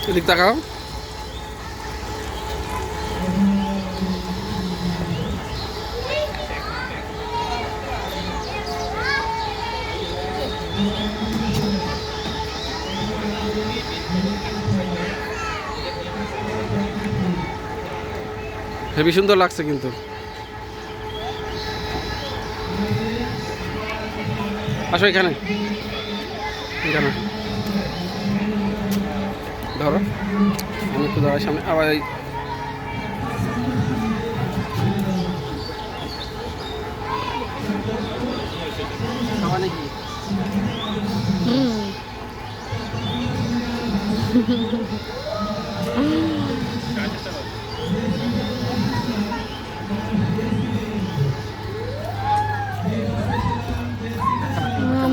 এদিক তাকাও। হেবি সুন্দর লাগছে কিন্তু। আসো এখানে, এখানে ধরো, আমি একটু দাঁড়াই সামনে। আবার এই নাকি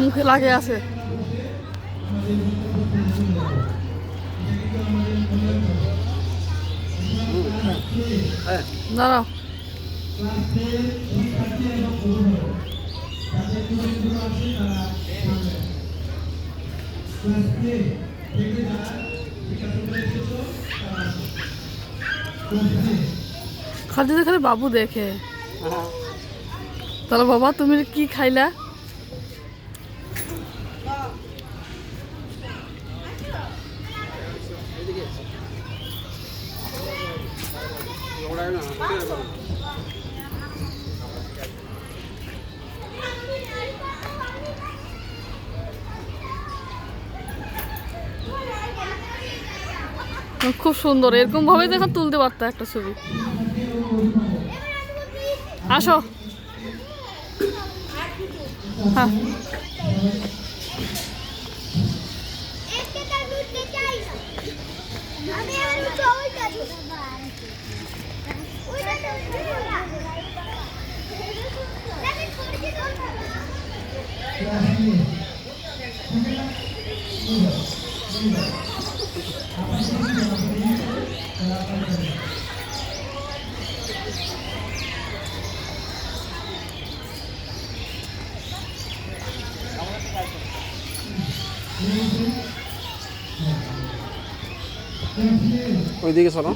মুখে লাগে আছে। দাঁড়াও। খালি খালি বাবু দেখে। তাহলে বাবা তুমি কি খাইলা? খুব সুন্দর, এরকম ভাবে দেখো তুলতে পারতো একটা ছবি। আসো। হ্যাঁ ওইদিকে চলো।